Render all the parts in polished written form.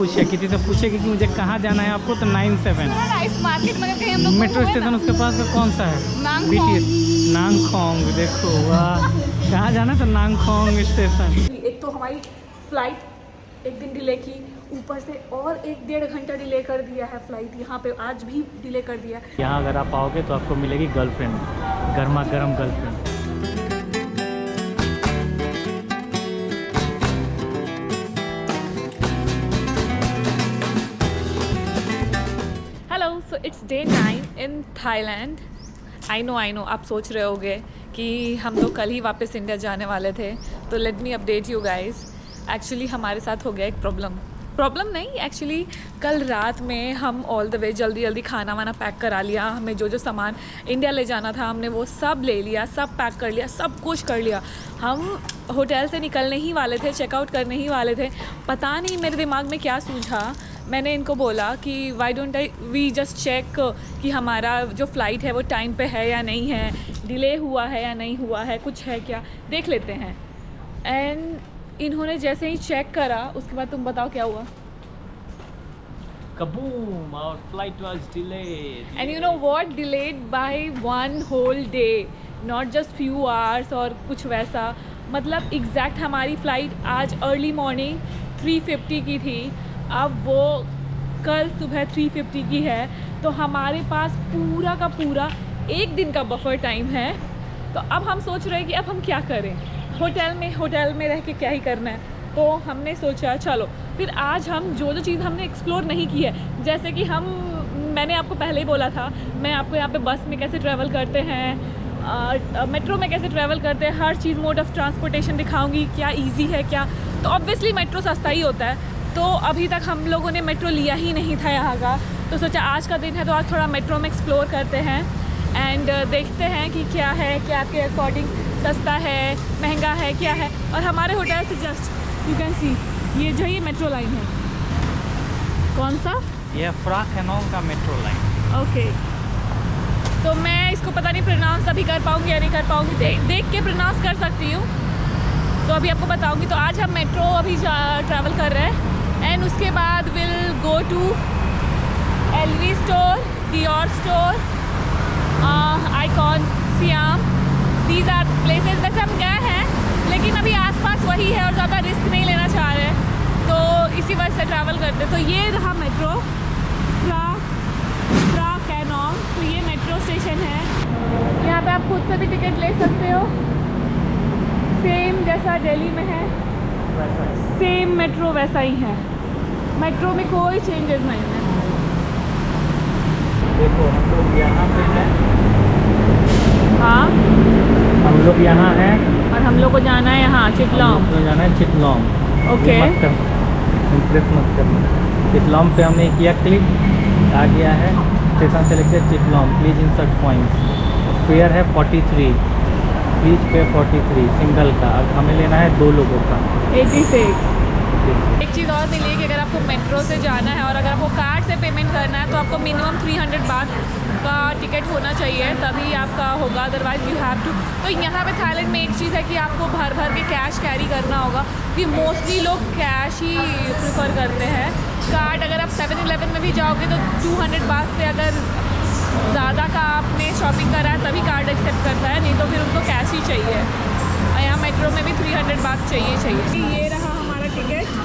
पूछे किसी से पूछेगी कि मुझे कहाँ जाना है आपको तो 97 इस मार्केट में कहीं हम लोग मेट्रो स्टेशन उसके पास का कौन सा है? BTS नांगखोंग। देखो वाह, कहाँ जाना तो नांगखोंग स्टेशन। एक तो हमारी फ्लाइट एक दिन डिले की, ऊपर से और 1-1.5 घंटा डिले कर दिया है फ्लाइट। यहाँ पे आज भी डिले कर दिया। यहाँ अगर आप आओगे तो आपको मिलेगी गर्लफ्रेंड, गर्मा गर्म girlfriend. So it's day 9 in Thailand. I know आप सोच रहे होगे कि हम लोग कल ही वापस इंडिया जाने वाले थे। तो let me update you guys. Actually हमारे साथ हो गया एक प्रॉब्लम नहीं, एक्चुअली कल रात में हम ऑल द वे जल्दी खाना वाना पैक करा लिया। हमें जो सामान इंडिया ले जाना था हमने वो सब ले लिया, सब पैक कर लिया, सब कुछ कर लिया। हम होटल से निकलने ही वाले थे, चेकआउट करने ही वाले थे। पता नहीं मेरे दिमाग में क्या सूझा, मैंने इनको बोला कि why don't we just check कि हमारा जो फ़्लाइट है वो टाइम पे है या नहीं है, डिले हुआ है या नहीं हुआ है, कुछ है क्या, देख लेते हैं। एंड इन्होंने जैसे ही चेक करा उसके बाद तुम बताओ क्या हुआ। Kaboom! Our flight was delayed. And you know what? Delayed by 1 whole day, not just few hours और कुछ वैसा। मतलब एग्जैक्ट हमारी फ़्लाइट आज अर्ली मॉर्निंग 3:50 की थी, अब वो कल सुबह 3:50 की है। तो हमारे पास पूरा का पूरा एक दिन का बफर टाइम है। तो अब हम सोच रहे हैं कि अब हम क्या करें, होटल में रह के क्या ही करना है। तो हमने सोचा चलो फिर आज हम जो चीज़ हमने एक्सप्लोर नहीं की है, जैसे कि मैंने आपको पहले ही बोला था, मैं आपको यहाँ पे बस में कैसे ट्रैवल करते हैं, मेट्रो में कैसे ट्रैवल करते हैं, हर चीज़ मोड ऑफ़ ट्रांसपोर्टेशन दिखाऊंगी, क्या ईजी है क्या। तो ऑब्वियसली मेट्रो सस्ता ही होता है। तो अभी तक हम लोगों ने मेट्रो लिया ही नहीं था यहाँ का, तो सोचा आज का दिन है तो आज थोड़ा मेट्रो में एक्सप्लोर करते हैं एंड देखते हैं कि क्या है, क्या आपके अकॉर्डिंग सस्ता है, महंगा है, क्या है। और हमारे होटल से जस्ट यू कैन सी ये जो ये मेट्रो लाइन है, कौन सा ये फ्रा हैनोंग का मेट्रो लाइन। ओके, तो मैं इसको पता नहीं प्रोनाउंस अभी कर पाऊँगी या नहीं कर पाऊँगी, देख के प्रोनाउंस कर सकती हूँ तो अभी आपको बताऊँगी। तो आज हम मेट्रो अभी ट्रैवल कर रहे हैं एंड उसके बाद will go to LV store, Dior store, icon, Siam. These are places. वैसे हम गए हैं लेकिन अभी आसपास वही है और ज़्यादा रिस्क नहीं लेना चाह रहे, तो इसी वजह से ट्रैवल करते। तो ये रहा मेट्रो फ्रा कैनोंग। तो ये मेट्रो स्टेशन है, यहाँ पे आप खुद से भी टिकट ले सकते हो, सेम जैसा दिल्ली में है, सेम मेट्रो वैसा ही है। मेट्रो में कोई चेंजेस नहीं है। देखो हम लोग यहाँ पे हैं, हाँ हम लोग यहाँ हैं और हम लोग को जाना है यहाँ चिटलॉम। तो जाना है चिटलॉम। ओके, इम्प्रेस मत करना। चिटलॉम पे हमने किया क्लिक, आ गया है स्टेशन सेलेक्टेड चिटलॉम, प्लीज इंसर्ट पॉइंट्स। फेयर है 43, प्लीज पे 43 सिंगल का। अब हमें लेना है 2 लोगों का 86। एक चीज़ और मिली कि अगर आपको मेट्रो से जाना है और अगर आपको कार्ड से पेमेंट करना है तो आपको मिनिमम 300 बात का टिकट होना चाहिए, तभी आपका होगा, अदरवाइज यू हैव टू। तो यहाँ पे थाईलैंड में एक चीज़ है कि आपको भर के कैश कैरी करना होगा, कि मोस्टली लोग कैश ही प्रेफर करते हैं। कार्ड अगर आप 7-11 में भी जाओगे तो 200 बात से अगर ज़्यादा का आपने शॉपिंग करा है तभी कार्ड एक्सेप्ट करता है, नहीं तो फिर उनको कैश ही चाहिए। और यहाँ मेट्रो में भी 300 बात चाहिए। ये रहा हमारा टिकट।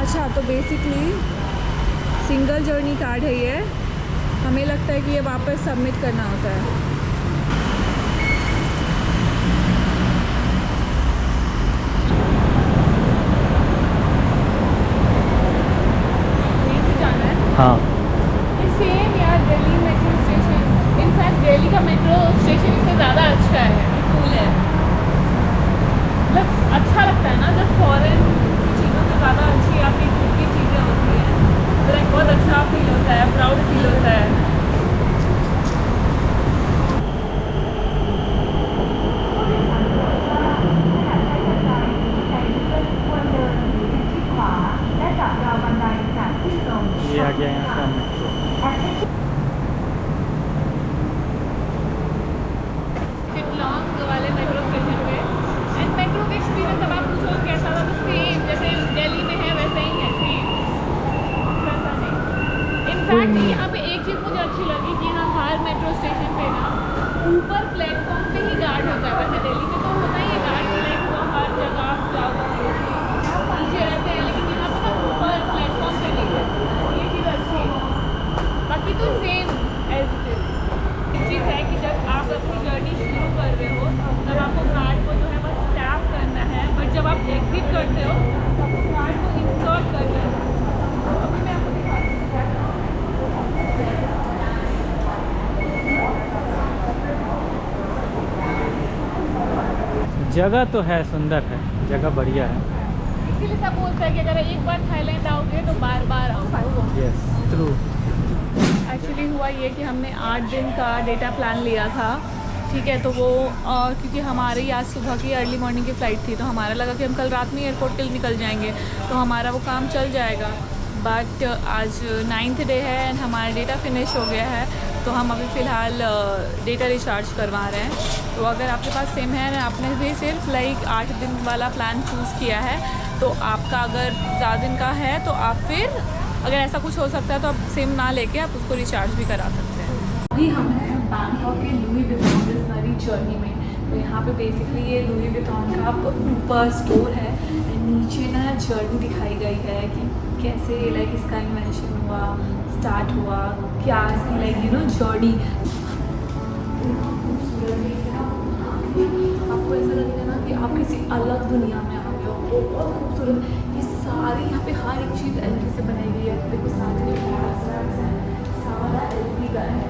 अच्छा, तो बेसिकली सिंगल जर्नी कार्ड है ये। हमें लगता है कि ये वापस सबमिट करना होता है। हाँ, सेम यार Delhi metro station, in fact Delhi का मेट्रो स्टेशन इससे ज़्यादा अच्छा है, कूल है। मतलब अच्छा लगता है ना जब फॉरेन चीज़ों से ज़्यादा अच्छी आपकी खुद की चीज़ें होती हैं, तो एक बहुत अच्छा फील होता है, प्राउड फील होता है। ये आ गया यहाँ का मेट्रो। चिटलॉन्ग वाले मेट्रो स्टेशन पे एंड मेट्रो का एक्सपीरियंस अब आप पूछो कैसा था, तो सेम जैसे दिल्ली में है वैसे ही है, सेम। एग्जैक्टली यहाँ पे एक चीज़ मुझे अच्छी लगी कि यहाँ हर मेट्रो स्टेशन पे ना ऊपर प्लेटफॉर्म पे ही गार्ड होता है। वैसे दिल्ली में तो होता ही है गार्ड, लाइक वो हर जगह आप जाओ नीचे रहते हैं, लेकिन यहाँ पे ना ऊपर प्लेटफॉर्म पे नहीं है। ये चीज़ अच्छी है। बाकी तो सेम एज इट इज। एक चीज़ है कि जब आप अपनी जर्नी शुरू कर रहे हो तब आपको कार्ड को जो है बस टैप करना है, बट जब आप एग्जिट करते हो तो आपको कार्ड को इंसर्ट करना है। अभी मैं आपको दिखाती हूँ। जगह तो है, सुंदर है, जगह बढ़िया है। इसीलिए सब बोलते हैं कि अगर एक बार थाईलैंड आओगे तो बार बार आओ। Yes, true. एक्चुअली हुआ ये कि हमने 8 दिन का डेटा प्लान लिया था, ठीक है। तो वो क्योंकि हमारी आज सुबह की अर्ली मॉर्निंग की फ़्लाइट थी, तो हमारा लगा कि हम कल रात में एयरपोर्ट के लिए निकल जाएंगे तो हमारा वो काम चल जाएगा। बट आज 9th डे है एंड हमारा डेटा फिनिश हो गया है, तो हम अभी फ़िलहाल डेटा रिचार्ज करवा रहे हैं। तो अगर आपके पास सिम है और आपने भी सिर्फ लाइक 8 दिन वाला प्लान चूज़ किया है, तो आपका अगर ज़्यादा दिन का है तो आप फिर अगर ऐसा कुछ हो सकता है तो आप सिम ना लेके आप उसको रिचार्ज भी करा सकते हैं। अभी हम हैं बैंकॉक के लुई विटॉन डिज़ाइनरी जर्नी में। तो यहाँ पे बेसिकली ये लुई विटॉन का ऊपर स्टोर है एंड नीचे ना जर्नी दिखाई गई है कि कैसे लाइक इसका इन्वेंशन हुआ, स्टार्ट हुआ, क्या इसकी लाइक जर्नी। आपको ऐसा लगेगा ना कि आप किसी अलग दुनिया में आ गए हो। बहुत खूबसूरत, ये सारी यहाँ पे हर एक चीज़ एलवी से बनाई गई है। देखो सारे सारा एलवी का है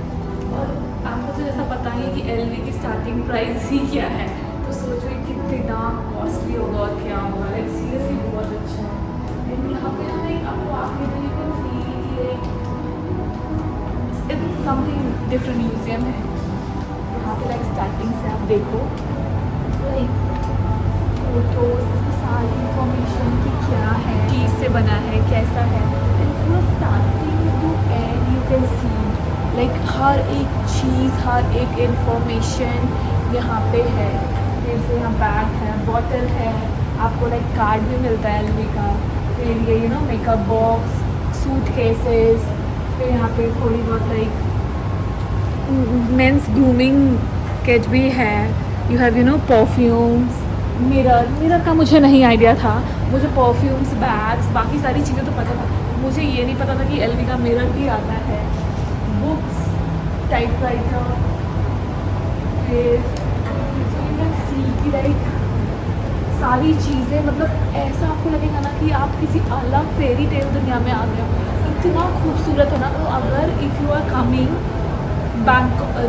और आपको तो जैसा पता ही है कि एलवी की स्टार्टिंग प्राइस ही क्या है, तो सोचो ये कितना कॉस्टली होगा और क्या होगा। लाइक सीरियसली बहुत अच्छा है। एंड यहाँ पे ना लाइक आपको आके तो यू कैन फील कि इट्स समथिंग डिफरेंट म्यूजियम है यहाँ पे। लाइक स्टार्टिंग से आप देखो लाइक फोटोज, सारी इंफॉर्मेशन कि क्या है, चीज़ से बना है, कैसा है, एंड पूरा starting to end you can see like हर एक चीज़, हर एक इंफॉर्मेशन यहाँ पे है। फिर से यहाँ बैग है, बॉटल है, आपको लाइक कार्ड भी मिलता है एलवी का। फिर ये मेकअप बॉक्स, सूट केसेस, फिर यहाँ पे थोड़ी बहुत लाइक मेंस ग्रूमिंग किट भी है। यू हैव परफ्यूम्स, मिरर का मुझे नहीं आइडिया था। मुझे परफ्यूम्स, बैग्स, बाकी सारी चीज़ें तो पता था, मुझे ये नहीं पता था कि एलवी का मिरर भी आता है। बुक्स, टाइपराइटर, फिर सी लाइक सारी चीज़ें, मतलब ऐसा आपको लगेगा ना कि आप किसी अलग फेरी टेल दुनिया में आ गए हो। इतना खूबसूरत है ना। तो अगर if you are coming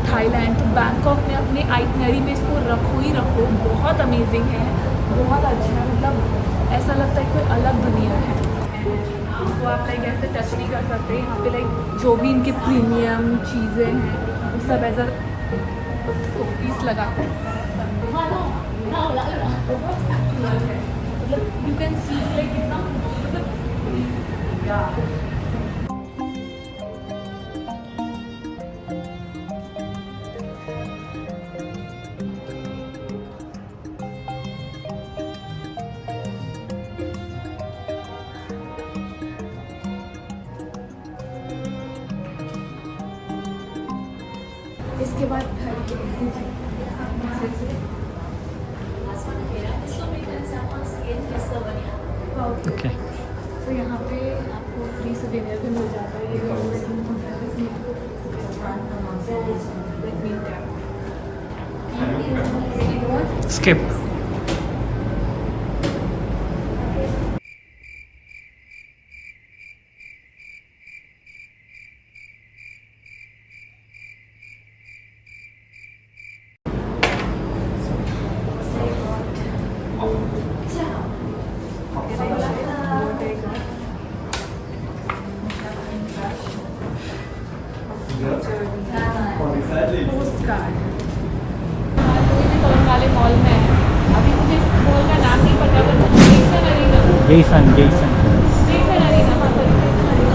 Thailand तो बैंकॉक में अपने आइटनरी में इसको रखो ही रखो। बहुत अमेजिंग है, बहुत अच्छा है, मतलब ऐसा लगता है कोई अलग दुनिया है। तो आप लाइक ऐसे टच नहीं कर सकते। यहाँ पे लाइक जो भी इनके प्रीमियम चीज़ें हैं वो सब ऐसा पीस लगा कर मतलब यू कैन सी लाइक कितना इसके बाद ओके। तो यहाँ पे आपको फ्री सुवेनियर भी मिल जाता है। ये स्किप। पोस्ट कार्ड वाले मॉल में है। अभी मुझे इस मॉल का नाम नहीं पता, but Jason Arena, Jason Jason Jason Arena, हाँ सॉरी जेसन अरीना।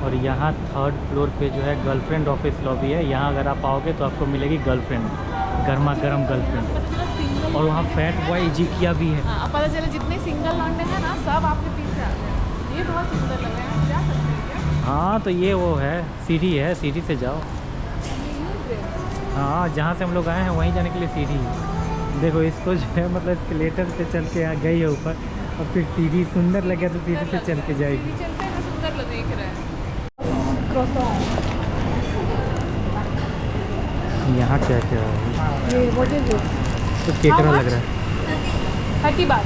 और यहाँ थर्ड फ्लोर पे जो है गर्लफ्रेंड ऑफिस लॉबी है। यहाँ अगर आप आओगे तो आपको मिलेगी गर्लफ्रेंड, गर्मा गर्म गर्लफ्रेंड। और वहाँ फैट बॉय इजिकिया भी है। हाँ, पता चला जितने सिंगल लौंडे हैं ना सब आपके पीछे आ गए। ये बहुत सुंदर लग रहा है, जा सकते हैं क्या? हाँ तो ये वो है, सीढ़ी है, सीढ़ी से जाओ। हाँ, जहाँ से हम लोग आए हैं वहीं जाने के लिए सीढ़ी है। देखो इसको जो है मतलब एस्केलेटर पे चल के गई है ऊपर, और फिर सीढ़ी सुंदर लगे तो सीढ़ी से चल के जाएगी। चलते हैं, सुंदर लग दिख रहा है। क्रोसॉन। यहाँ क्या क्या है? ये व्हाट इज दिस? तो केकड़ा लग रहा है। 30 बात।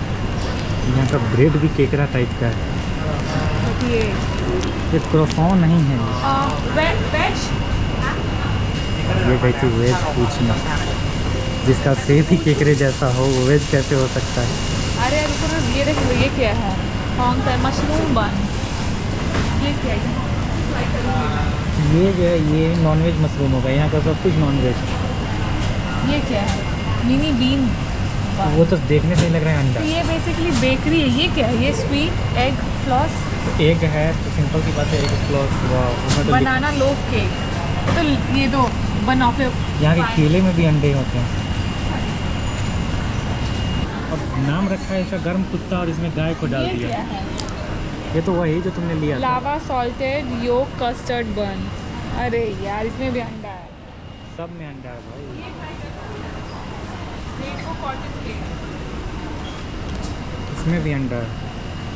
यहाँ का ब्रेड भी केकड़ा टाइप का है। ये क्रोसॉन नहीं है। वेज। ये कहती वेज पूछना, जिसका सेब ही केकड़े जैसा हो वो वेज कैसे हो सकता है? अरे रुको ना, ये देखो ये क्या है? कौन सा मशरूम बन? ये क्या है? ये जो है ये नॉनवेज मशरूम होगा। यहाँ का सब कुछ नॉनवेज। ये क्या है? Mini bean. वो तो देखने से ही लग रहा है अंडा। तो ये बेसिकली बेकरी है। ये क्या है? ये स्वीट एग फ्लॉस। एग है तो सिंपल सी बात है, एग फ्लॉस। बनाना लोफ केक। तो ये तो बनाफे। यहाँ के केले में भी अंडे होते हैं। और नाम रखा है इसका गर्म कुत्ता, और इसमें गाय को डाल ये दिया। क्या है? ये तो वही जो तुमने लिया था। लावा सॉल्टेड योग कस्टर्ड बन। अरे यार इसमें भी अंडा है। सब में अंडा है भाई। इसमें भी अंडा है।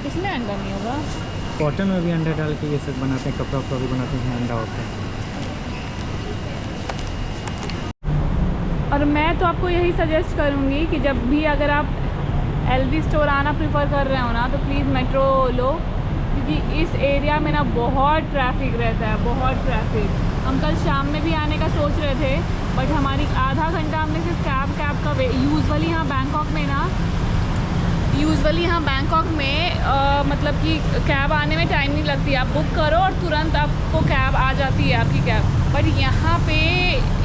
इसमें अंडा नहीं होगा। कॉटन में भी अंडा डाल के ये सब बनाते हैं, कपड़ा वपड़ा भी बनाते हैं, इसमें अंडा होता है। और मैं तो आपको यही सजेस्ट करूँगी कि जब भी अगर आप एलवी स्टोर आना प्रेफर कर रहे हो ना तो प्लीज़ मेट्रो लो, क्योंकि इस एरिया में ना बहुत ट्रैफिक रहता है, बहुत ट्रैफिक। हम कल शाम में भी आने का सोच रहे थे, बट हमारी आधा घंटा हमने सिर्फ कैब का यूजुअली यहाँ बैंकॉक में मतलब कि कैब आने में टाइम नहीं लगती। आप बुक करो और तुरंत आपको कैब आ जाती है, आपकी कैब। बट यहाँ पे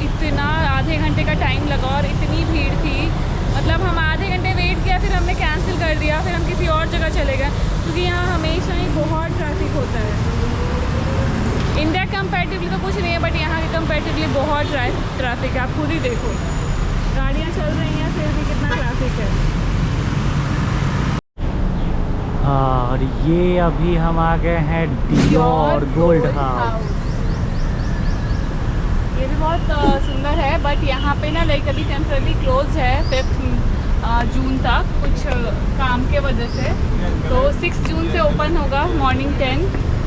इतना आधे घंटे का टाइम लगा और इतनी भीड़ थी, मतलब हम आधे घंटे वेट किया, फिर हमने कैंसिल कर दिया, फिर हम किसी और जगह चले गए, क्योंकि यहाँ हमेशा ही बहुत ट्रैफिक होता है। इंडिया कंपैरेटिवली तो कुछ नहीं है, बट यहाँ के कंपैरेटिवली बहुत ट्रैफिक है। आप खुद ही देखो, गाड़ियाँ चल रही हैं फिर भी कितना ट्रैफिक है। हाँ, और ये अभी हम आ गए हैं डियोर गोल्ड हाउस। ये भी बहुत सुंदर है, बट यहाँ पे ना लाइक अभी टेम्पररी क्लोज है 5 जून तक कुछ काम के वजह से। तो 6 जून से ओपन होगा मॉर्निंग 10।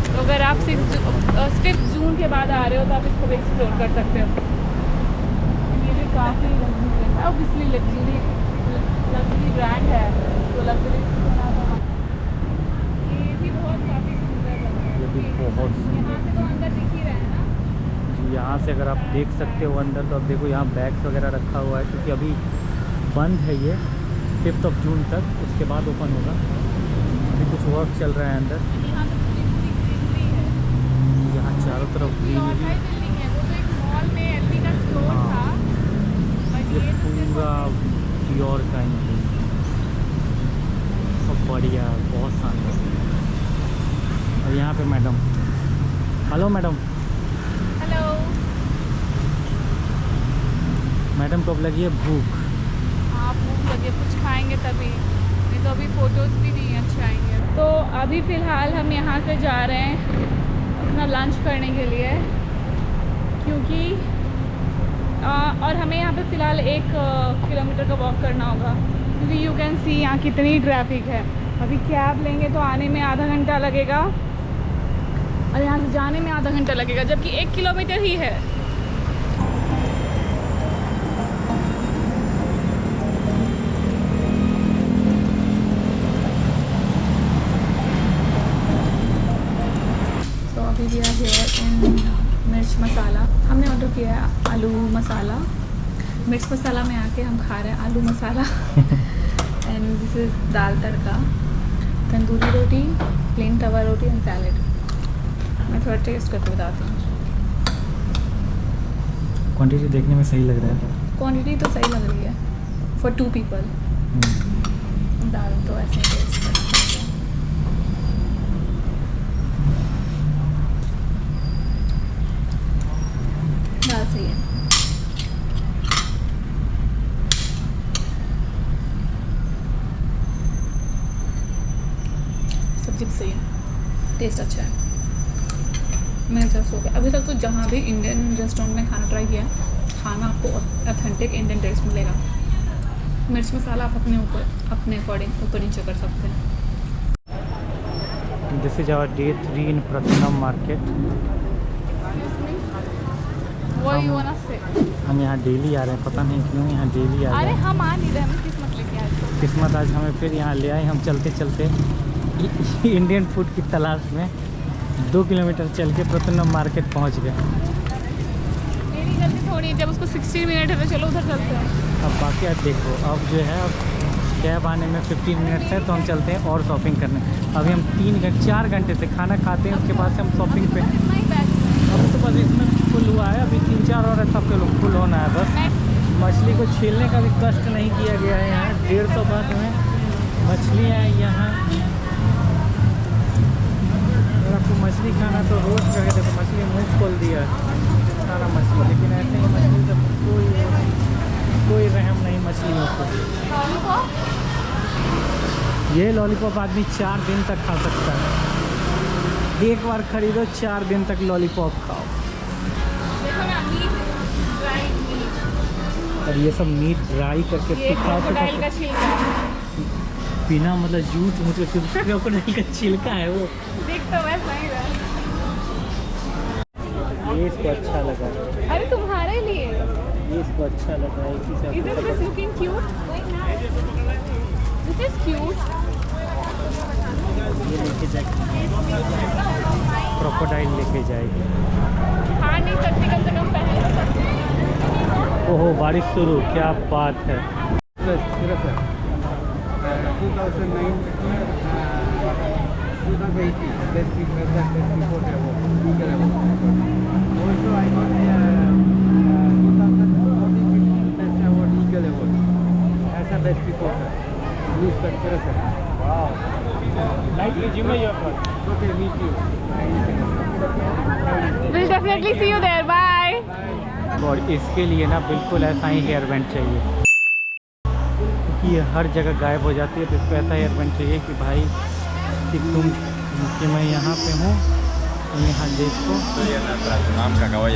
तो अगर आप 5 जून के बाद आ रहे हो तो आप इसको भी एक्सप्लोर कर सकते हो। ये भी काफ़ी लग्जरी है, ऑब्वियसली लग्जरी ब्रांड है तो लग्जरी बहुत यहाँ से तो अंदर दिख ही रहा है ना। यहाँ से अगर आप देख सकते हो अंदर, तो अब देखो यहाँ बैग्स वगैरह रखा हुआ है, क्योंकि अभी बंद है ये 5 जून तक, उसके बाद ओपन होगा। अभी कुछ वर्क चल रहा है अंदर। यहाँ तो पूरी ग्रीनरी है। यहाँ चारों तरफ ग्रीनरी। बिल्डिंग है, वो तो एक मॉल में एलवी का स्टोर था, बट ये ये तो सिर्फ पूरा डियोर का ही बहुत बढ़िया, बहुत शानदार। और यहाँ पे madam, hello madam. Hello madam को अब लगी है भूख। हाँ, भूख लगे, कुछ खाएंगे तभी, नहीं तो अभी फ़ोटोज़ भी नहीं अच्छे आएंगे। तो अभी फ़िलहाल हम यहाँ से जा रहे हैं अपना लंच करने के लिए, क्योंकि और हमें यहाँ पे फ़िलहाल 1 किलोमीटर का वॉक करना होगा, क्योंकि यू कैन सी यहाँ कितनी ट्रैफिक है। अभी कैब लेंगे तो आने में आधा घंटा लगेगा और यहाँ से जाने में आधा घंटा लगेगा, जबकि 1 किलोमीटर ही है। तो अभी भी इन मिर्च मसाला हमने ऑर्डर किया है, आलू मसाला। मिर्च मसाला में आके हम खा रहे हैं आलू मसाला। And this is dal tadka, tandoori roti, plain tawa roti and salad. मैं थोड़ा टेस्ट करके बताती हूँ। क्वांटिटी देखने में सही लग रहा है। क्वांटिटी तो सही लग रही है फॉर 2 पीपल। दाल तो ऐसे टेस्ट करते हैं। टेस्ट अच्छा है। मेरे तरफ हो गया अभी तक तो जहाँ भी इंडियन रेस्टोरेंट में खाना ट्राई किया है, खाना आपको ऑथेंटिक इंडियन टेस्ट मिलेगा। मिर्च मसाला आप अपने अकॉर्डिंग ऊपर नीचे कर सकते हैं। This is our day 3 in प्रथनम मार्केट। हम यहाँ डेली आ रहे हैं, पता नहीं क्यों यहाँ डेली आ रहे अरे हैं। हम आ नहीं रहे, हमें किस्मत लेके आए। किस्मत आज हमें फिर यहाँ ले आए। हम चलते चलते इंडियन फूड की तलाश में 2 किलोमीटर चल के प्रथनम मार्केट पहुँच गए। मेरी गलती थोड़ी है, जब उसको 60 मिनट है तो चलो उधर चलते हैं। अब बाकी आप देखो, अब जो है अब कैब आने में 15 मिनट्स है, तो हम चलते हैं और शॉपिंग करने। अभी हम 4 घंटे से खाना खाते हैं, उसके बाद से हम शॉपिंग पे। अभी तो बस इसमें फुल हुआ है, अभी 3-4 और ऐसा फुल होना है बस। मछली को छीलने का भी कष्ट नहीं किया गया है यहाँ। 150 बात में मछलियाँ हैं यहाँ। अगर आपको मछली खाना तो रोस्ट करके देखो, मछली मुँह खोल दिया सारा मछली, लेकिन ऐसे ही मछली का कोई रहम नहीं मछलियों को। ये लॉलीपॉप आदमी 4 दिन तक खा सकता है। एक बार खरीदो, 4 दिन तक लॉलीपॉप खाओ। और ये सब मीट ड्राई करके क्रोकोडाइल का छिलका बिना मतलब जूठ क्रोकोडाइल का छिलका है वो। देखता वैसा ही रहा। ये इसको अच्छा लगा। अरे तुम्हारे लिए ये इसको अच्छा लगा है। Isn't this looking cute? This is cute. ये लेके जाएगी, क्रोकोडाइल लेके जाएगी। खा नहीं सकती, कम से कम पहन तो सकते हैं। ओहो बारिश शुरू, क्या बात है। 2013 Okay, meet you. We'll definitely see you there. Bye. और इसके लिए ना बिल्कुल ऐसा ही हेयर बैंड चाहिए, क्योंकि ये हर जगह गायब हो जाती है। तो इसको ऐसा हेयर बैंड चाहिए कि भाई कि मैं यहाँ पे हूँ, तुम यहाँ देखो। नाम का कवा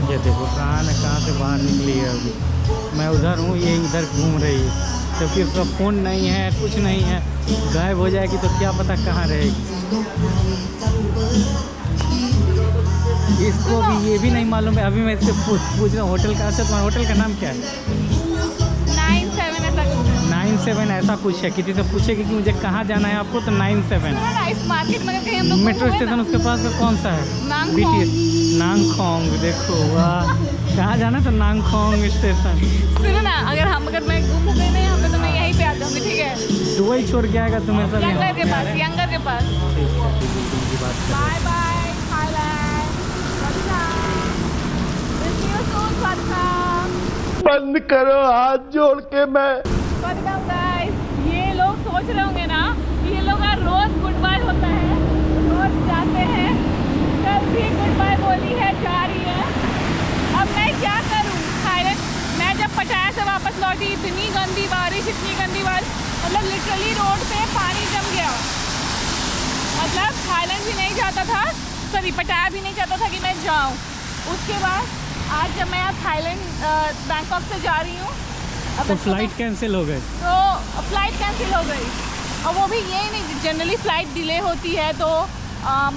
ये देखो कहाँ न कहाँ से बाहर निकली है। अभी मैं उधर हूँ, ये इधर घूम रही है, क्योंकि उसका फ़ोन नहीं है, कुछ नहीं है। गायब हो जाएगी तो क्या पता कहाँ रहेगी। इसको भी ये भी नहीं मालूम है। अभी मैं इससे पूछ रहा हूँ होटल का। अच्छा तुम्हारा होटल का नाम क्या है? 97 ऐसा कुछ है। किसी से पूछेगी कि मुझे कहाँ जाना है आपको, तो 97 इस मार्केट में कहीं हम लोग मेट्रो स्टेशन उसके पास में कौन सा है? BTS नांगखोंग। देखो वाह, कहाँ जाना तो नांगखोंग स्टेशन। सुनो ना, अगर मैं गुम गई नहीं यहाँ पे तो मैं यहीं पे आ जाऊँगी, ठीक है? तो वही छोड़ के आएगा तुम्हें सब यहाँ। यंगर के पास। ठीक है, की बात कर। Bye bye Thailand. बंद करो हाथ जोड़ के। मैं ये लोग सोच रहे होंगे ना कि ये लोग का रोज गुड बाय होता है, रोज जाते हैं। कल भी गुड बाय बोली है, जा रही है। अब मैं क्या करूं? थाईलैंड मैं जब पटाया से वापस लौटी, इतनी गंदी बारिश, मतलब लिटरली रोड पे पानी जम गया। मतलब थाईलैंड भी नहीं जाता था, सॉरी पटाया भी नहीं चाहता था कि मैं जाऊं। उसके बाद आज जब मैं थाईलैंड बैंकॉक से जा रही हूँ, तो फ्लाइट कैंसिल हो गई। तो फ्लाइट कैंसिल हो गई। और वो भी ये नहीं, जनरली फ़्लाइट डिले होती है तो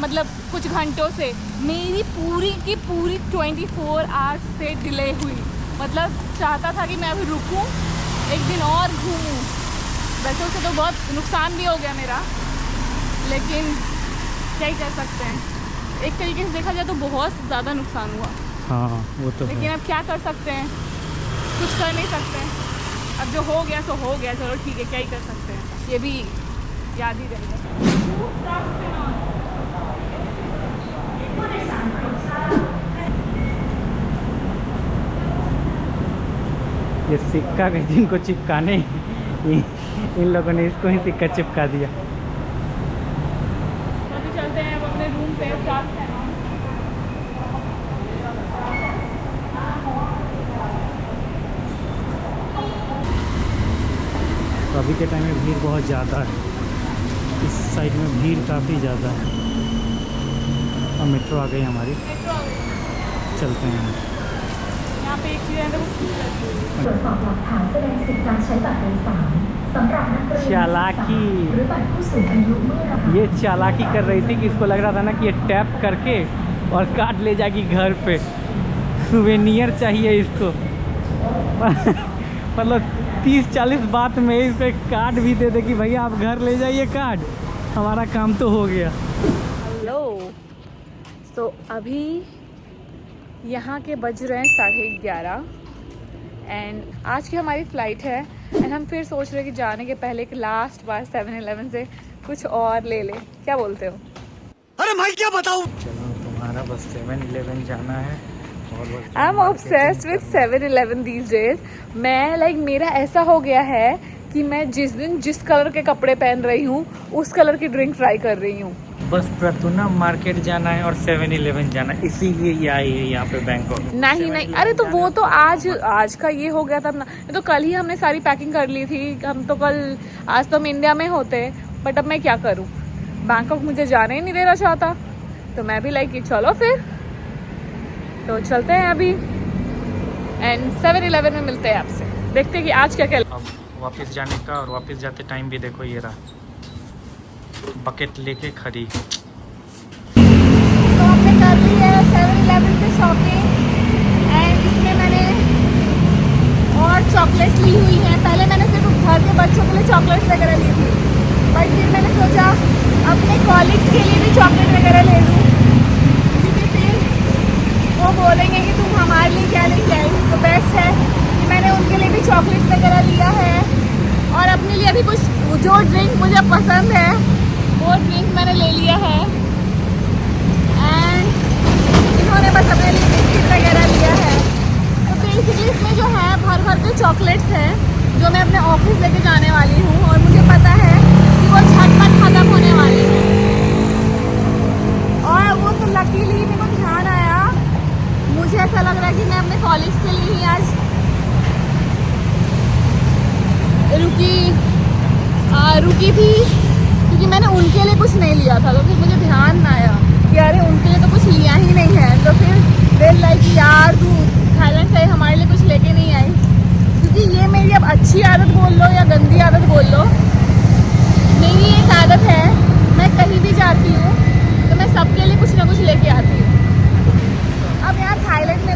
मतलब कुछ घंटों से। मेरी पूरी की पूरी 24 आवर्स से डिले हुई। मतलब चाहता था कि मैं अभी रुकूं, एक दिन और घूमूं। वैसे उससे तो बहुत नुकसान भी हो गया मेरा, लेकिन क्या ही कर सकते हैं। एक तरीके से देखा जाए तो बहुत ज़्यादा नुकसान हुआ। हाँ वो तो लेकिन है। अब क्या कर सकते हैं, कुछ कर नहीं सकते। अब जो हो गया सो हो गया, चलो ठीक है, क्या ही कर सकते हैं। ये भी याद ही रहेगा। ये सिक्का के जिनको चिपकाने, इन लोगों ने इसको ही सिक्का चिपका दिया। अभी चलते हैं अब अपने रूम पे। तो अभी के टाइम में भीड़ बहुत ज़्यादा है, इस साइड में भीड़ काफ़ी ज़्यादा है। और मेट्रो आ गई हमारी, चलते हैं। यहाँ पे एक चीज़ है तो ตรวจสอบหลักฐานแสดงสิทธิการใช้บัตรโดยสารสำหรับนักเรียน चालाकी। หรือบัตรผู้สูงอายุเมื่อรับ ये चालाकी कर रही थी कि इसको लग रहा था ना कि ये टैप करके और कार्ड ले जाएगी घर पे, सुवेनियर चाहिए इसको। मतलब 30-40 बात में इसको एक कार्ड भी दे दे कि भैया आप घर ले जाइए कार्ड, हमारा काम तो हो गया। हेलो। तो अभी यहाँ के बज रहे हैं 11:30 एंड आज की हमारी फ़्लाइट है एंड हम फिर सोच रहे हैं कि जाने के पहले एक लास्ट बार 7-Eleven से कुछ और ले ले। क्या बोलते हो? अरे मैं क्या बताऊँ। चलो तुम्हारा बस 7-Eleven जाना है। I am obsessed with 7-Eleven these days. मैं मेरा ऐसा हो गया है कि मैं जिस दिन जिस कलर के कपड़े पहन रही हूँ उस कलर की ड्रिंक ट्राई कर रही हूँ। बस प्रतुना मार्केट जाना है और 7-Eleven जाना है, इसीलिए ये आई है यहाँ पे बैंकॉक। नहीं, अरे तो वो तो आज का ये हो गया था ना, तो कल ही हमने सारी पैकिंग कर ली थी। हम तो कल, आज तो हम इंडिया में होते, बट अब मैं क्या करूँ, बैंकॉक मुझे जाने ही नहीं देना चाहता। तो मैं भी कि चलो फिर तो चलते हैं अभी एंड 7-Eleven में मिलते हैं आपसे, देखते हैं कि आज क्या क्या। अब वापस जाने का, और वापस जाते टाइम भी देखो ये रहा बकेट लेके खड़ी। तो हमने कर ली है 7-Eleven से शॉपिंग एंड इसमें मैंने और चॉकलेट्स ली हुई हैं। पहले मैंने सिर्फ घर के बच्चों के लिए चॉकलेट्स वगैरह ली थी, बट फिर मैंने सोचा अपने कॉलीग्स के लिए भी चॉकलेट वगैरह ले लूँ, क्योंकि फिर वो बोलेंगे कि तुम हमारे लिए क्या लेके आई। तो बेस्ट है कि मैंने उनके लिए भी चॉकलेट्स वगैरह लिया है और अपने लिए भी कुछ जो ड्रिंक मुझे पसंद है वो ड्रिंक मैंने ले लिया है एंड इन्होंने बस अपने लिए बिस्किट वगैरह लिया है। तो बेसिकली इसमें जो है भर भर के चॉकलेट्स हैं जो मैं अपने ऑफिस लेके जाने वाली हूँ और मुझे पता है कि वो झटपट खत्म होने वाली है। और वो तो लकीली मेरे को ध्यान आया, मुझे ऐसा लग रहा है कि मैं अपने कॉलेज के लिए ही आज रुकी थी, क्योंकि मैंने उनके लिए कुछ नहीं लिया था। तो फिर मुझे ध्यान आया कि अरे उनके लिए तो कुछ लिया ही नहीं है। तो फिर दिल यार तू थाईलैंड से हमारे लिए कुछ लेके नहीं आई, क्योंकि ये मेरी अब अच्छी आदत बोल लो या गंदी आदत बोल लो, मेरी एक आदत है, मैं कहीं भी जाती हूँ तो मैं सबके लिए कुछ ना कुछ लेके आती हूँ। अब यहाँ थाईलैंड में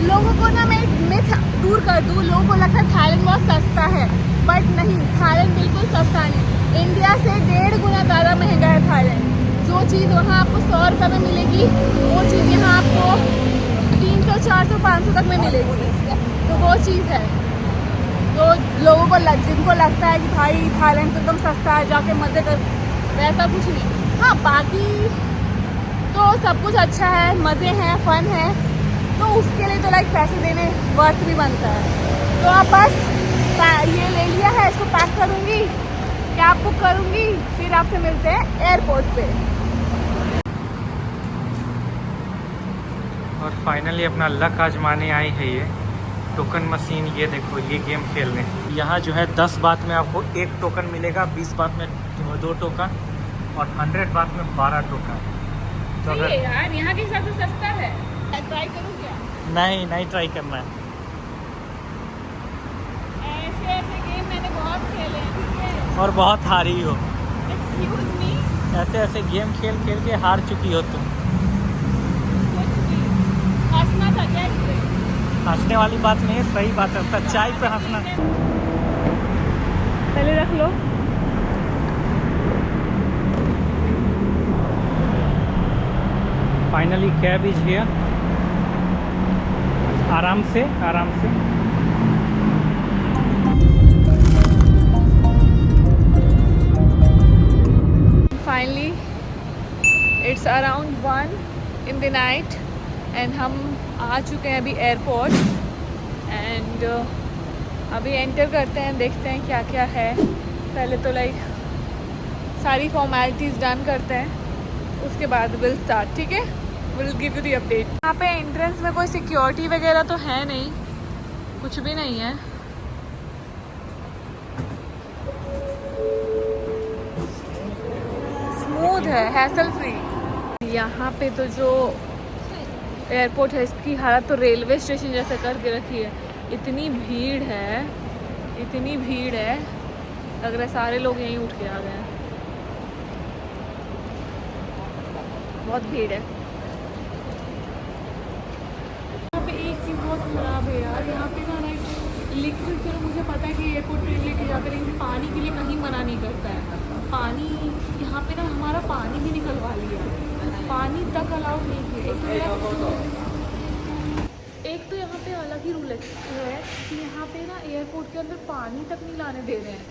लोगों को ना मैं एक मिथ दूर कर दूँ, लोगों को लगता है थाईलैंड बहुत सस्ता है, बट नहीं, थाईलैंड बिल्कुल सस्ता नहीं। इंडिया से 1.5 गुना ज़्यादा महंगा है थाईलैंड। जो चीज़ वहाँ आपको 100 रुपये में मिलेगी वो चीज़ यहाँ आपको 300, 400, 500 तक में मिलेगी। तो वो चीज़ है। तो लोगों को जिनको लगता है कि भाई थाईलैंड तो एकदम सस्ता है, जाके मज़े कर, वैसा कुछ नहीं। हाँ, बाकी तो सब कुछ अच्छा है, मज़े हैं, फ़न है, तो उसके लिए तो पैसे देने वर्थ भी बनता है। तो आप बस ये ले लिया है, इसको पैक करूँगी, कैब बुक करूँगी, फिर आपसे मिलते हैं एयरपोर्ट पे। और फाइनली अपना लक आजमाने आई है ये टोकन मशीन। ये देखो, ये गेम खेलने यहाँ जो है 10 बात में आपको 1 टोकन मिलेगा, 20 बात में 2 टोकन और 100 बात में 12 टोकन। तो अगर यार यहाँ के हिसाब से सस्ता है, ट्राई करूँ क्या? नहीं ट्राई करना है। ऐसे गेम मैंने बहुत खेले हैं, ठीक है? और बहुत हारी हो, एक्सक्यूज मी, ऐसे गेम खेल के हार चुकी हो तुम। हंसना था क्या इसमें? हंसने वाली बात नहीं है, सही बात है, सच्चाई पे हंसना। पहले रख लो। Finally cab is here. आराम से finally it's around 1 in the night and हम आ चुके हैं अभी एयरपोर्ट एंड अभी एंटर करते हैं, देखते हैं क्या क्या है। पहले तो सारी फॉर्मेलिटीज़ डन करते हैं, उसके बाद विल स्टार्ट, ठीक है? Will give you the update. यहाँ पे एंट्रेंस में कोई सिक्योरिटी वगैरह तो है नहीं, कुछ भी नहीं है। स्मूथ है, हैसल फ्री। यहाँ पे तो जो एयरपोर्ट है इसकी हालत तो रेलवे स्टेशन जैसे करके रखी है। इतनी भीड़ है, इतनी भीड़ है, लग रहा है सारे लोग यहीं उठ के आ गए हैं। बहुत भीड़ है। यहाँ पे एक चीज़ बहुत ख़राब है यार, यहाँ पे ना लिक्विड, चलो मुझे पता है कि एयरपोर्ट पे लेके जाते हैं, लेकिन पानी के लिए कहीं मना नहीं करता है। पानी यहाँ पे ना हमारा पानी भी निकलवा लिया, पानी तक अलाउ नहीं किया। एक तो यहाँ पे अलग ही रूल है कि यहाँ पे ना एयरपोर्ट के अंदर पानी तक नहीं लाने दे रहे हैं,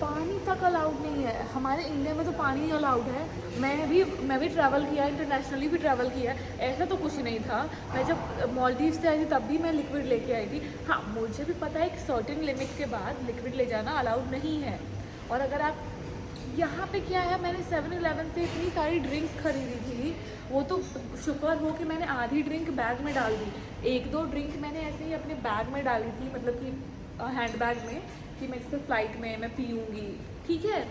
पानी तक अलाउड नहीं है। हमारे इंडिया में तो पानी अलाउड है। मैं भी ट्रैवल किया, इंटरनेशनली भी ट्रैवल किया, ऐसा तो कुछ नहीं था। मैं जब मालदीव से आई थी तब भी मैं लिक्विड लेके आई थी। हाँ, मुझे भी पता है कि सर्टेन लिमिट के बाद लिक्विड ले जाना अलाउड नहीं है। और अगर आप यहाँ पे क्या है, मैंने 7-Eleven से इतनी सारी ड्रिंक्स खरीदी थी, वो तो शुक्र हो कि मैंने आधी ड्रिंक बैग में डाल दी। 1-2 ड्रिंक मैंने ऐसे ही अपने बैग में डाली थी, मतलब कि हैंड बैग में, कि मैं जैसे फ़्लाइट में मैं पीऊँगी, ठीक है।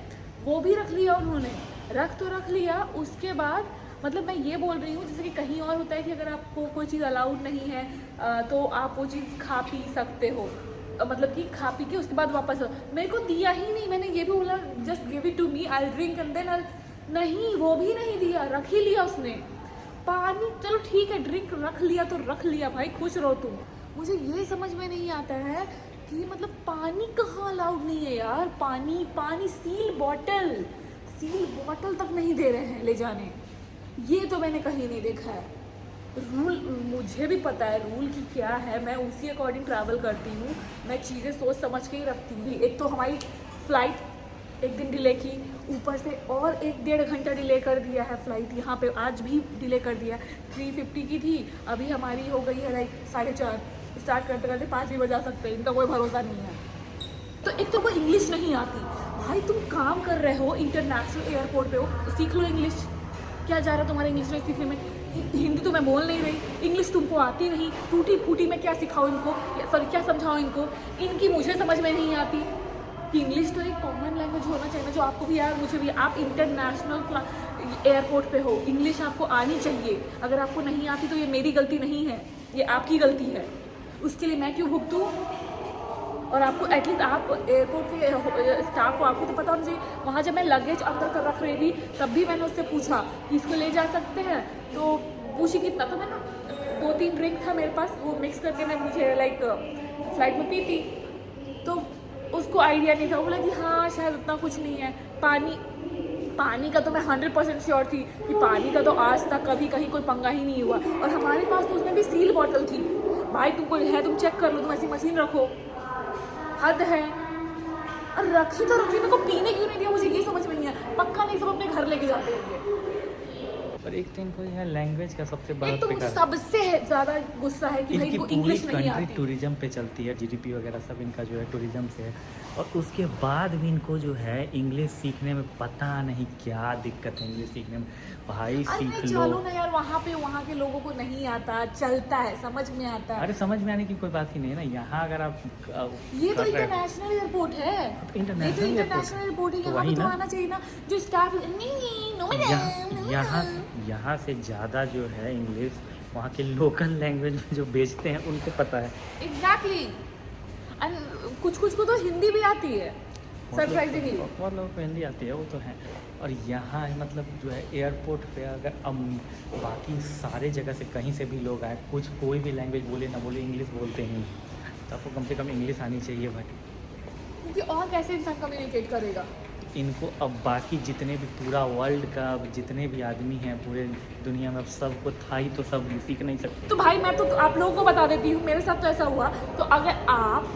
वो भी रख लिया उन्होंने, रख लिया। उसके बाद मतलब मैं ये बोल रही हूँ, जैसे कि कहीं और होता है कि अगर आपको कोई चीज़ अलाउड नहीं है तो आप वो चीज़ खा पी सकते हो, मतलब कि खा पी के उसके बाद वापस। मेरे को दिया ही नहीं, मैंने ये भी बोला just give it to me, I drink and then नहीं, वो भी नहीं दिया, रख ही लिया उसने। पानी चलो ठीक है, ड्रिंक रख लिया तो रख लिया भाई, खुश रहो तुम। मुझे ये समझ में नहीं आता है कि मतलब पानी कहाँ अलाउड नहीं है यार। पानी सील बॉटल तक नहीं दे रहे हैं ले जाने, ये तो मैंने कहीं नहीं देखा है। रूल मुझे भी पता है रूल की क्या है, मैं उसी अकॉर्डिंग ट्रैवल करती हूँ, मैं चीज़ें सोच समझ के ही रखती हूँ। एक तो हमारी फ़्लाइट एक दिन डिले की, ऊपर से और 1-1.5 घंटा डिले कर दिया है फ़्लाइट। यहाँ पे आज भी डिले कर दिया, 3:50 की थी, अभी हमारी हो गई है 4:30। स्टार्ट करते करते 5 भी बजा सकते हैं, इनका कोई भरोसा नहीं है। तो एक तो कोई इंग्लिश नहीं आती भाई, तुम काम कर रहे हो इंटरनेशनल एयरपोर्ट पे हो, सीख लो इंग्लिश। क्या जा रहा है तुम्हारा इंग्लिश में सीखने में? हिंदी तो मैं बोल नहीं रही, इंग्लिश तुमको आती नहीं, टूटी फूटी मैं क्या सिखाऊँ इनको, सॉरी क्या समझाऊँ इनको, इनकी मुझे समझ में नहीं आती। इंग्लिश तो एक कॉमन लैंग्वेज होना चाहिए ना, जो आपको भी यार मुझे भी। आप इंटरनेशनल एयरपोर्ट पे हो, इंग्लिश आपको आनी चाहिए। अगर आपको नहीं आती तो ये मेरी गलती नहीं है, ये आपकी गलती है। उसके लिए मैं क्यों भुगतूँ? और आपको एटलीस्ट आप एयरपोर्ट के स्टाफ को आपको तो पता होना चाहिए। वहाँ जब मैं लगेज अंदर कर रख रही थी तब भी मैंने उससे पूछा कि इसको ले जा सकते हैं, तो पूछी कितना, तो मैंने 2-3 ड्रिंक था मेरे पास, वो मिक्स करके मैं मुझे फ़्लाइट में पी थी, तो उसको आइडिया नहीं था। वो बोला कि हाँ शायद उतना कुछ नहीं है। पानी का तो मैं 100% श्योर थी कि पानी का तो आज तक कभी कहीं कोई पंगा ही नहीं हुआ। और हमारे पास तो उसमें भी सील बॉटल थी। भाई तुमको है, तुम चेक कर लो, तुम ऐसी मशीन रखो, हद है। और रखी तो रखी, मेरे को पीने क्यों नहीं दिया, मुझे ये समझ में नहीं आया। पक्का नहीं सब अपने घर लेके जाते होंगे। पर एक तो इनको यहाँ लैंग्वेज का सबसे बड़ा एक तो मुझे सबसे ज़्यादा गुस्सा है कि भाई इनको इंग्लिश नहीं आती। टूरिज्म पे चलती है, जीडीपी वगैरह सब इनका जो है टूरिज्म से है, और उसके बाद भी इनको जो है इंग्लिश सीखने में पता नहीं क्या दिक्कत है इंग्लिश सीखने में। भाई सीख लो। चलो ना यार, वहाँ के लोगों को नहीं आता, चलता है, समझ में आता है। अरे समझ में आने की कोई बात ही नहीं है ना। यहाँ अगर आप ये तो इंटरनेशनल एयरपोर्ट है, इंटरनेशनल एयरपोर्ट है, यहाँ पे तो आना चाहिए ना जो स्टाफ। यहाँ से ज़्यादा जो है इंग्लिश वहाँ के लोकल लैंग्वेज में जो बेचते हैं उनको पता है। एग्जैक्टली। एंड कुछ को तो हिंदी भी आती है, सरप्राइजिंगली। बहुत लोगों को हिंदी आती है, वो तो है। और यहाँ मतलब जो है एयरपोर्ट पे अगर बाकी सारे जगह से कहीं से भी लोग आए, कोई भी लैंग्वेज बोले ना बोले, इंग्लिश बोलते हैं, तो आपको कम से कम इंग्लिश आनी चाहिए भाई। क्योंकि और कैसे इंसान कम्युनिकेट करेगा? इनको अब बाकी जितने भी पूरा वर्ल्ड का जितने भी आदमी हैं पूरे दुनिया में, अब सबको था ही, तो सब सीख नहीं सकते। तो भाई मैं तो आप लोगों को बता देती हूँ, मेरे साथ तो ऐसा हुआ। तो अगर आप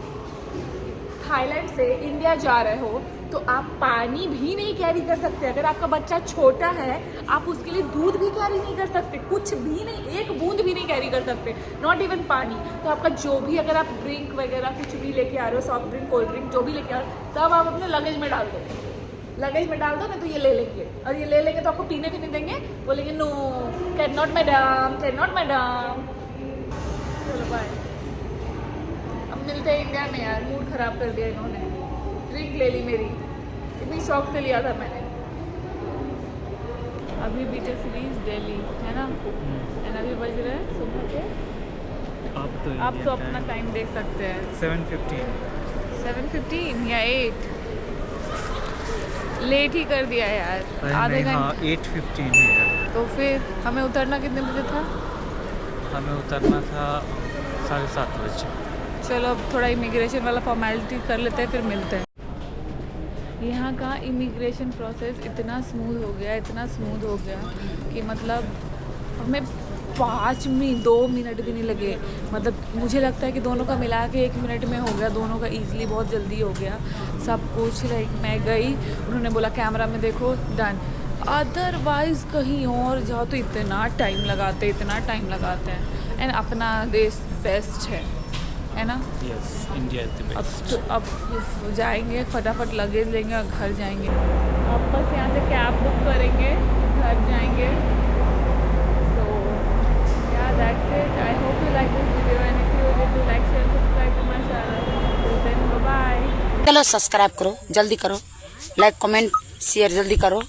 थाईलैंड से इंडिया जा रहे हो तो आप पानी भी नहीं कैरी कर सकते। अगर आपका बच्चा छोटा है आप उसके लिए दूध भी कैरी नहीं कर सकते, कुछ भी नहीं, एक बूंद भी नहीं कैरी कर सकते, नॉट इवन पानी। तो आपका जो भी, अगर आप ड्रिंक वगैरह कुछ भी लेके आ रहे हो, सॉफ्ट ड्रिंक, कोल्ड ड्रिंक, जो भी लेके आ रहे हो, सब आप अपने लगेज में डाल दो। लगेज में डाल दो ना, तो ये ले लेंगे, और ये ले लेंगे तो आपको पीने भी नहीं देंगे, बोलेंगे नो कैन नॉट मैडम। चलो बाय। अब मिलते हैं इंडिया में यार, मूड ख़राब कर दिया इन्होंने। ड्रिंक ले ली मेरी, इतनी शौक से लिया था मैंने। अभी बीटर सीरीज दिल्ली है ना, एंड अभी बज रहे हैं सुबह के, आप तो अपना टाइम देख सकते हैं 7:15 या 8, लेट ही कर दिया यार आधे घंटे। 8:15 है। तो फिर हमें उतरना कितने बजे था? हमें उतरना था 7:30 बजे। चलो अब थोड़ा इमिग्रेशन वाला फॉर्मेलिटी कर लेते हैं, फिर मिलते हैं। यहाँ का इमिग्रेशन प्रोसेस इतना स्मूथ हो गया कि मतलब हमें 2 मिनट भी नहीं लगे। मतलब मुझे लगता है कि दोनों का मिला के 1 मिनट में हो गया, दोनों का ईजिली बहुत जल्दी हो गया सब कुछ। लाइक मैं गई, उन्होंने बोला कैमरा में देखो, डन। अदरवाइज़ कहीं और जाओ तो इतना टाइम लगाते हैं। एंड अपना देश बेस्ट है ना। Yes, India is the best. अब जाएंगे, फटाफट लगेज लेंगे और घर जाएंगे। अब बस यहाँ से कैब बुक करेंगे, घर जाएंगे। So yeah that's it. I hope you like this video and if you will do like share subscribe to my channel. Then bye bye. चलो सब्सक्राइब करो, जल्दी करो, लाइक कमेंट शेयर जल्दी करो।